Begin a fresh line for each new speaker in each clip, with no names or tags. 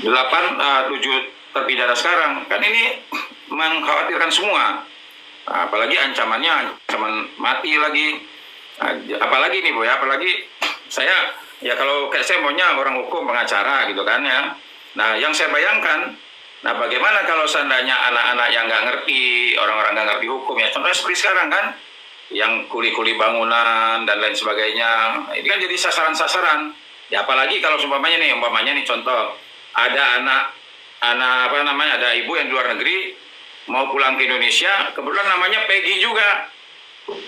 7 terpidana sekarang. Kan ini mengkhawatirkan semua. Apalagi ancamannya ancaman mati lagi. Apalagi nih Bu ya, apalagi saya ya kalau kayak saya maunya orang hukum pengacara gitu kan ya. Nah yang saya bayangkan, nah bagaimana kalau seandainya anak-anak yang nggak ngerti, orang-orang nggak ngerti hukum ya, contohnya seperti sekarang kan, yang kuli-kuli bangunan dan lain sebagainya, ini kan jadi sasaran-sasaran. Ya apalagi kalau umpamanya nih contoh, ada ada ibu yang di luar negeri mau pulang ke Indonesia, kebetulan namanya Peggy juga,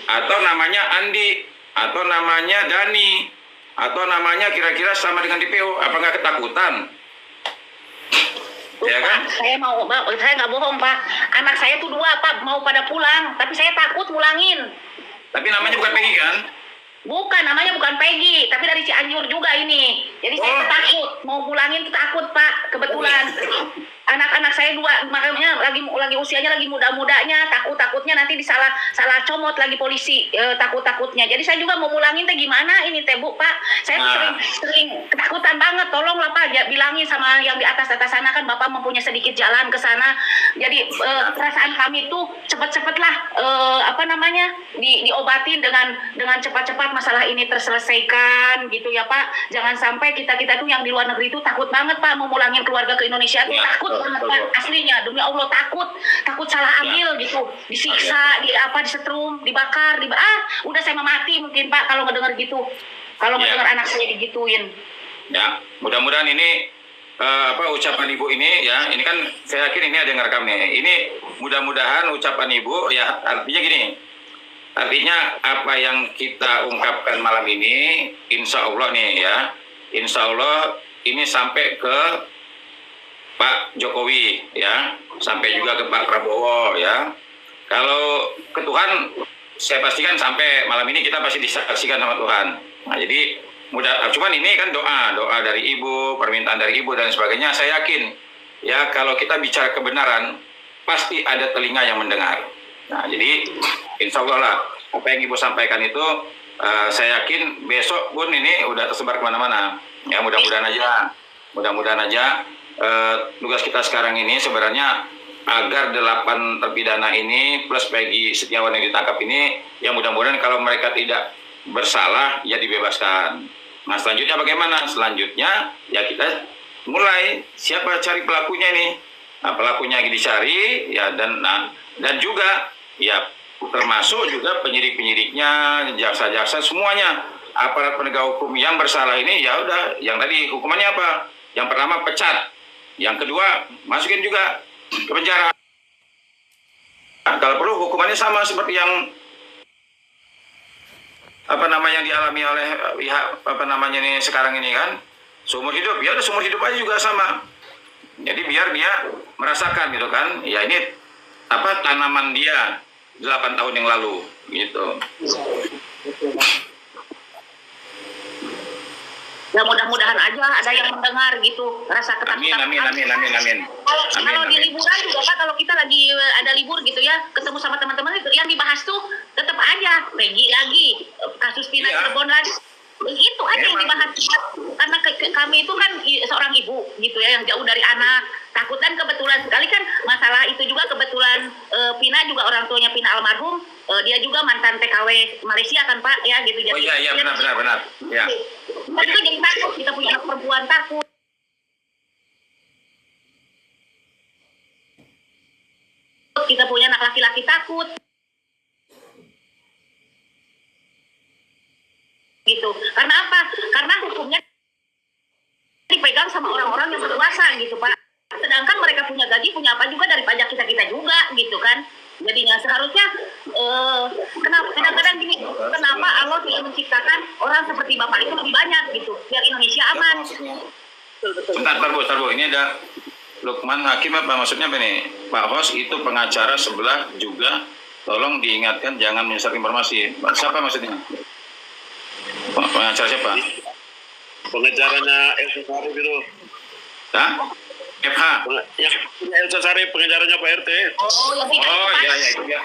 atau namanya Andi, atau namanya Dani, atau namanya kira-kira sama dengan DPO, apa nggak ketakutan? Ya kan?
Saya nggak bohong Pak, anak saya tuh 2 Pak mau pada pulang, tapi saya takut mulangin.
Tapi namanya bukan Peggy kan?
Bukan, namanya bukan Peggy, tapi dari Cianjur juga ini. Jadi saya takut mau pulangin tuh takut Pak, kebetulan. Anak-anak saya 2, makanya lagi usianya lagi muda-mudanya, takutnya nanti salah comot lagi polisi, takutnya. Jadi saya juga mau mulangin teh gimana ini teh Bu Pak. Saya sering ketakutan banget, tolonglah Pak bilangin sama yang di atas sana kan Bapak mempunyai sedikit jalan ke sana. Jadi perasaan kami tuh cepet-cepetlah diobatin dengan cepat-cepat masalah ini terselesaikan gitu ya Pak. Jangan sampai kita tuh yang di luar negeri itu takut banget Pak mau mulangin keluarga ke Indonesia tuh takut banget Pak, aslinya demi Allah takut salah ambil gitu, disiksa, disetrum, dibakar, udah saya mati mungkin Pak kalau ngedenger gitu, kalau ngedenger anak saya digituin.
Ya, mudah-mudahan ini ucapan Ibu ini ya, ini kan saya yakin ini ada yang ngerekam nih. Ini mudah-mudahan ucapan Ibu ya, artinya gini. Artinya apa yang kita ungkapkan malam ini, insya Allah nih ya, insya Allah ini sampai ke Pak Jokowi ya, sampai juga ke Pak Prabowo ya. Kalau ke Tuhan, saya pastikan sampai malam ini kita pasti disaksikan sama Tuhan. Nah jadi cuman ini kan doa dari Ibu, permintaan dari Ibu dan sebagainya. Saya yakin ya kalau kita bicara kebenaran pasti ada telinga yang mendengar. Nah jadi insya Allah lah apa yang Ibu sampaikan itu saya yakin besok pun ini udah tersebar kemana-mana. Ya mudah-mudahan aja tugas kita sekarang ini sebenarnya agar 8 terpidana ini plus Peggy Setiawan yang ditangkap ini ya mudah-mudahan kalau mereka tidak bersalah ya dibebaskan. Nah selanjutnya bagaimana? Selanjutnya ya kita mulai siapa cari pelakunya ini. Nah, pelakunya lagi dicari ya dan juga ya termasuk juga penyidik-penyidiknya, jaksa-jaksa semuanya aparat penegak hukum yang bersalah ini ya udah yang tadi hukumannya apa? Yang pertama pecat, yang kedua masukin juga ke penjara. Nah, kalau perlu hukumannya sama seperti yang yang dialami oleh pihak ini sekarang ini kan seumur hidup ya udah seumur hidup aja juga sama. Jadi biar dia merasakan gitu kan ya ini tanaman dia 8 tahun yang lalu gitu.
Ya mudah-mudahan aja ada yang mendengar gitu rasa ketakutan.
Amin.
Kalau di liburan juga Pak, kalau kita lagi ada libur gitu ya, ketemu sama teman-teman yang dibahas tuh tetap aja Peggy lagi, kasus Tina Cirebon lagi. Itu aja yang dibahas karena kami itu kan seorang ibu gitu ya yang jauh dari anak, takut dan kebetulan sekali kan masalah itu juga kebetulan Pina juga orang tuanya Pina almarhum, dia juga mantan TKW Malaysia kan Pak ya gitu.
Oh iya benar ya.
Kita juga jadi takut, kita punya anak perempuan takut, kita punya anak laki-laki takut gitu. Karena apa? Karena hukumnya dipegang sama orang-orang yang berkuasa gitu Pak. Sedangkan mereka punya gaji, punya apa juga dari pajak kita juga gitu kan. Jadinya seharusnya kadang-kadang gini, kenapa Allah tidak menciptakan orang seperti Bapak itu lebih banyak gitu, biar Indonesia aman.
Bentar Bu, ini ada Lukman Hakim apa maksudnya apa nih? Pak Hos itu pengacara sebelah juga, tolong diingatkan jangan menyebar informasi. Siapa maksudnya? Pengacara siapa?
Pengacaranya Elsa Sarif itu.
Hah? FH?
Yang Elsa Sarif, pengacaranya Pak RT.
Iya.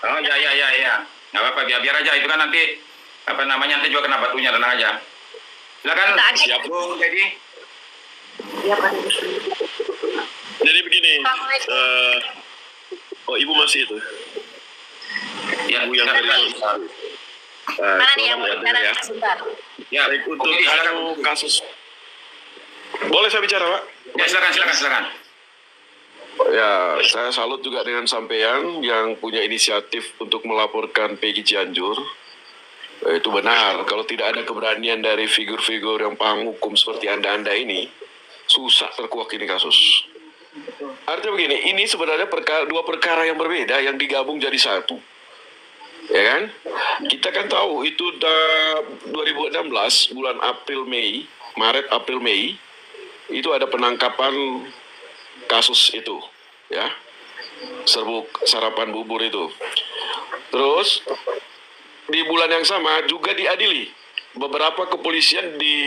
Oh iya. Nggak apa-apa, biar aja itu kan nanti nanti juga kena batunya, tenang aja. Silakan.
Siap
Bu, jadi.
Iya, Pak.
Jadi begini, ibu masih itu,
Ya,
ibu yang
silakan.
dari
Mana nih yang
tolong
mau
ya,
bicara
dengar ya.
sebentar?
Ya,
Baik, untuk
oke, silakan.
kasus, boleh saya bicara, Pak?
Ya, silakan.
Ya, saya salut juga dengan sampean yang punya inisiatif untuk melaporkan Peggy Cianjur. Itu benar, kalau tidak ada keberanian dari figur-figur yang paham hukum seperti Anda-Anda ini, susah terkuak ini kasus. Artinya begini, ini sebenarnya dua perkara yang berbeda yang digabung jadi satu. Ya kan? Kita kan tahu itu 2016, bulan Maret, April, Mei, itu ada penangkapan kasus itu, ya, serbuk sarapan bubur itu. Terus di bulan yang sama juga diadili beberapa kepolisian di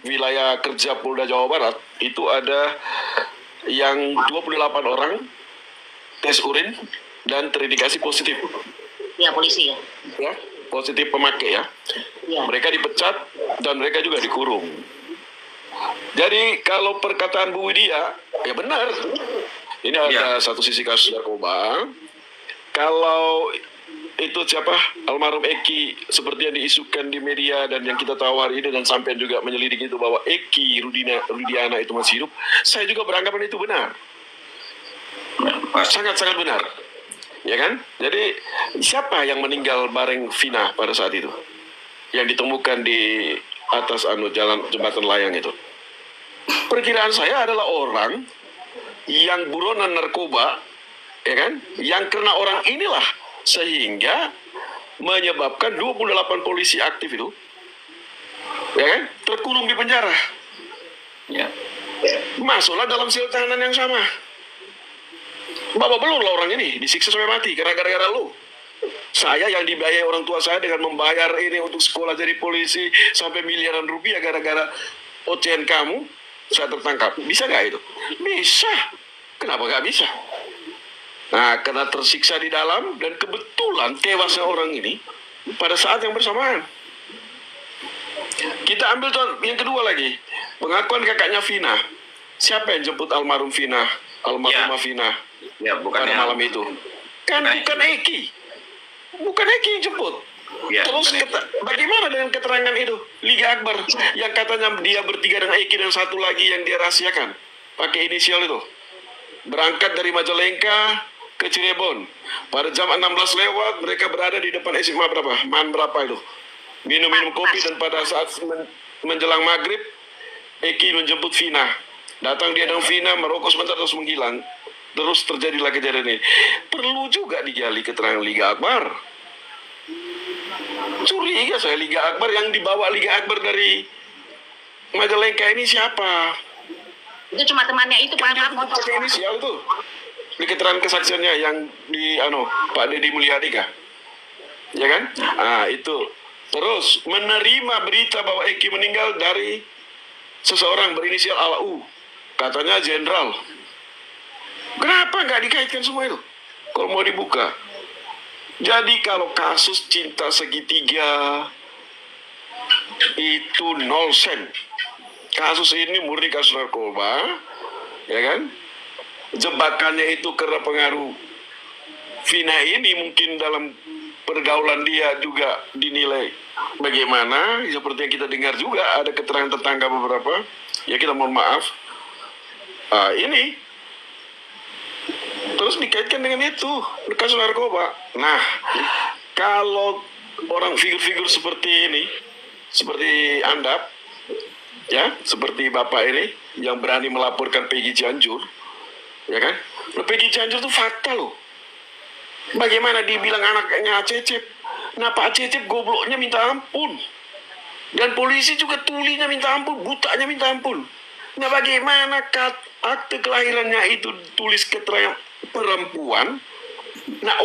wilayah kerja Polda Jawa Barat itu ada yang 28 orang tes urin dan terindikasi positif,
Iya, polisi ya.
ya, positif pemakai ya.
Iya.
Mereka dipecat dan mereka juga dikurung. Jadi kalau perkataan Bu Widya, ya benar. Ini ada satu sisi kasus narkoba. Kalau itu siapa, almarhum Eki, seperti yang diisukan di media dan yang kita tahu hari ini dan sampai juga menyelidiki itu bahwa Eki Rudiana itu masih hidup, saya juga beranggapan itu benar. Sangat-sangat benar. Ya kan? Jadi siapa yang meninggal bareng Vina pada saat itu? Yang ditemukan di atas jalan jembatan layang itu. Perkiraan saya adalah orang yang buronan narkoba, ya kan? Yang karena orang inilah sehingga menyebabkan 28 polisi aktif itu, ya kan? Terkurung di penjara.
Ya.
Masuklah dalam sel tahanan yang sama. Bapak belur lah orang ini disiksa sampai mati karena gara-gara lu. Saya yang dibayar orang tua saya dengan membayar ini untuk sekolah jadi polisi sampai miliaran rupiah gara-gara ocehan kamu, saya tertangkap. Bisa nggak itu? Bisa. Kenapa nggak bisa? Nah, karena tersiksa di dalam dan kebetulan tewasnya orang ini pada saat yang bersamaan. Kita ambil contoh yang kedua lagi. Pengakuan kakaknya Vina. Siapa yang jemput almarhum Vina? Almarhumah Vina.
Ya, bukan
Pada malam itu. Kan bukan Eki. Bukan Eki yang jemput.
Ya,
Terus
bukan
bagaimana dengan keterangan itu? Liga Akbar yang katanya dia bertiga dengan Eki dan satu lagi yang dia rahasiakan. Pakai inisial itu. Berangkat dari Majalengka ke Cirebon. Pada jam 16 lewat mereka berada di depan SMA berapa? Man berapa itu? Minum-minum kopi dan pada saat menjelang maghrib Eki menjemput Vina. Datang dia dengan Vina merokok sebentar terus menghilang. Terus terjadilah kejadian ini. Perlu juga digali keterangan Liga Akbar. Curiga saya Liga Akbar yang dibawa Liga Akbar dari Majalengka ini siapa?
Itu cuma temannya itu, Pak.
Kan dia pakai inisial itu. Di keterangan kesaksiannya yang di Pak Deddy Mulyadi kah? Ya kan? Ah, itu. Terus menerima berita bahwa Eki meninggal dari seseorang berinisial AU. Katanya jenderal. Kenapa nggak dikaitkan semua itu? Kalau mau dibuka. Jadi kalau kasus cinta segitiga itu nol sen. Kasus ini murni kasus narkoba, ya kan? Jebakannya itu karena pengaruh Vina ini mungkin dalam pergaulan dia juga dinilai bagaimana, seperti yang kita dengar juga ada keterangan tetangga beberapa, ya kita mohon maaf. Ini terus dikaitkan dengan itu kasus narkoba. Nah, kalau orang figur-figur seperti ini, seperti Anda, ya, seperti Bapak ini yang berani melaporkan Peggy Cianjur, ya kan? Peggy Cianjur itu fakta loh. Bagaimana dibilang anaknya Cecep? Nah, Pak Cecep gobloknya minta ampun. Dan polisi juga tulinya minta ampun, butanya minta ampun. Nah, bagaimana akte kelahirannya itu tulis keterangan perempuan? Nah,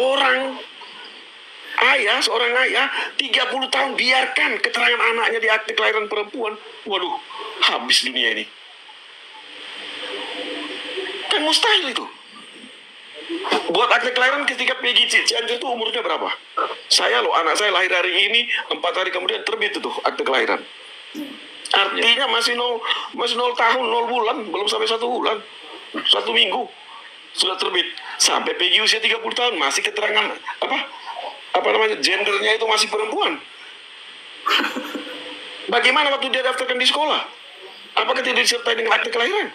seorang ayah 30 tahun biarkan keterangan anaknya di akte kelahiran perempuan. Waduh, habis dunia ini. Kan mustahil itu. Buat akte kelahiran ketika Peggy Cianjur itu umurnya berapa? Anak saya lahir hari ini, 4 hari kemudian terbit itu akte kelahiran. Artinya masih 0 tahun, 0 bulan, belum sampai 1 bulan. 1 minggu sudah terbit. Sampai Peggy usia 30 tahun masih keterangan apa namanya gendernya itu masih perempuan. Bagaimana waktu dia daftarkan di sekolah? Apakah tidak disertai dengan akte kelahiran?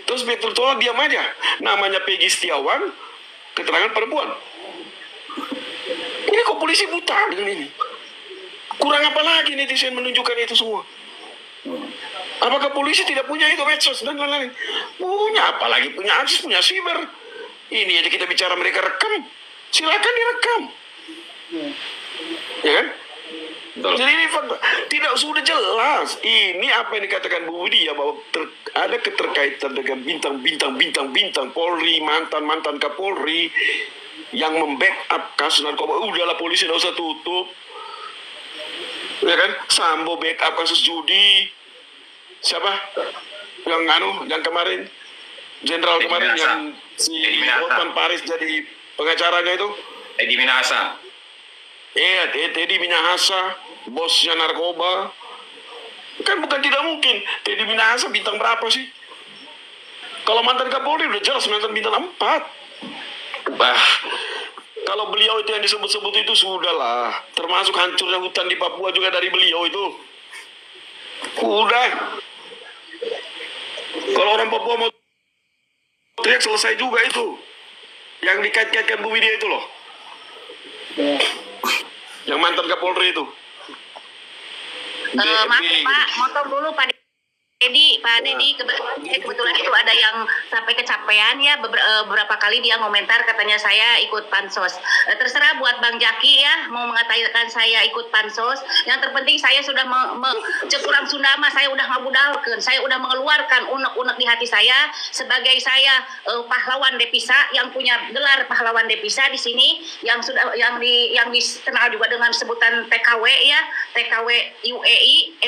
Terus betul tolak diam aja. Namanya Peggy Setiawan, keterangan perempuan. Ini kok polisi buta dengan ini? Kurang apa lagi netizen menunjukkan itu semua? Apakah polisi tidak punya itu medsos dan lain-lain? Punya, apalagi punya akses, punya siber. Ini aja kita bicara mereka rekam. Silakan direkam. Ya kan?
Betul.
Jadi ini fakta. Tidak sudah jelas. Ini apa yang dikatakan Bu Widya bahwa ada keterkaitan dengan bintang Polri, mantan Kapolri yang membackup kasus narkoba. Udahlah polisi tidak usah tutup. Ya kan? Sambo backup kasus judi. Siapa? Yang kemarin jenderal kemarin yang si Hotman Paris jadi pengacaranya itu.
Edi Minahasa.
Iya, Teddy Minahasa, bosnya narkoba. Kan bukan tidak mungkin. Teddy Minahasa bintang berapa sih? Kalau mantan Kapolri udah jelas mantan bintang 4. Kalau beliau itu yang disebut-sebut itu sudahlah. Termasuk hancurnya hutan di Papua juga dari beliau itu. Udah. Kalau orang Papua mau teriak selesai juga itu. Yang dikait-kaitkan Bu Widya itu loh. Yang mantan Kapolri itu.
Maaf Pak, motor dulu Pak Dedi, kebetulan itu ada yang sampai kecapean ya, beberapa kali dia ngomentar katanya saya ikut pansos. Terserah buat Bang Jaki ya, mau mengatakan saya ikut pansos. Yang terpenting saya sudah cekurang Sunda mah saya udah ngabudalkeun, saya udah mengeluarkan unek-unek di hati saya sebagai saya pahlawan Devisa yang punya gelar pahlawan Devisa di sini yang dikenal juga dengan sebutan TKW ya, TKW UAE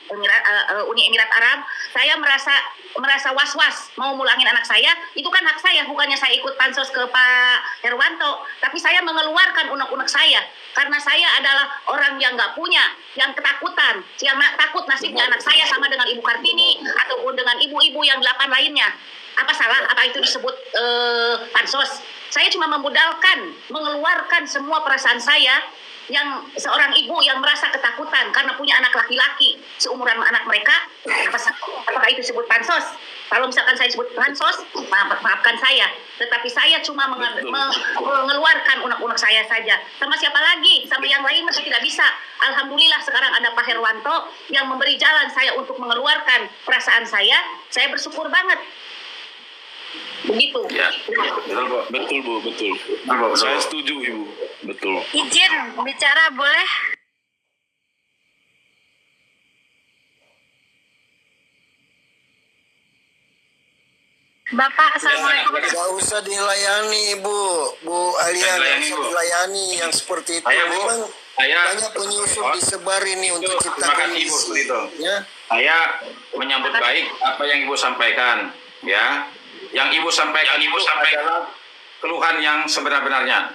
Uni Emirat Arab. Saya merasa was-was mau mulangin anak saya. Itu kan hak saya, bukannya saya ikut pansos ke Pak Herwanto, tapi saya mengeluarkan unek-unek saya karena saya adalah orang yang nggak punya, yang ketakutan, yang takut nasibnya anak saya sama dengan Ibu Kartini ataupun dengan ibu-ibu yang 8 lainnya. Apa salah? Apa itu disebut pansos? Saya cuma mengeluarkan semua perasaan saya yang seorang ibu yang merasa ketakutan karena punya anak laki-laki seumuran anak mereka. Apakah itu disebut pansos? Kalau misalkan saya sebut pansos, maafkan saya. Tetapi saya cuma mengeluarkan unek-unek saya saja. Sama siapa lagi? Sama yang lain masih tidak bisa. Alhamdulillah sekarang ada Pak Herwanto yang memberi jalan saya untuk mengeluarkan perasaan saya. Saya bersyukur banget. Begitu.
Ya, betul Bu.
Betul. Saya setuju Ibu. Betul.
Izin bicara boleh? Bapak, assalamualaikum.
Gak usah dilayani Bu Alia, gak usah dilayani yang seperti itu. Memang banyak penyusup disebar ini untuk cipta kondisi. Ya.
Saya menyambut baik apa yang Ibu sampaikan, ya. Yang Ibu sampaikan adalah keluhan yang sebenar-benarnya.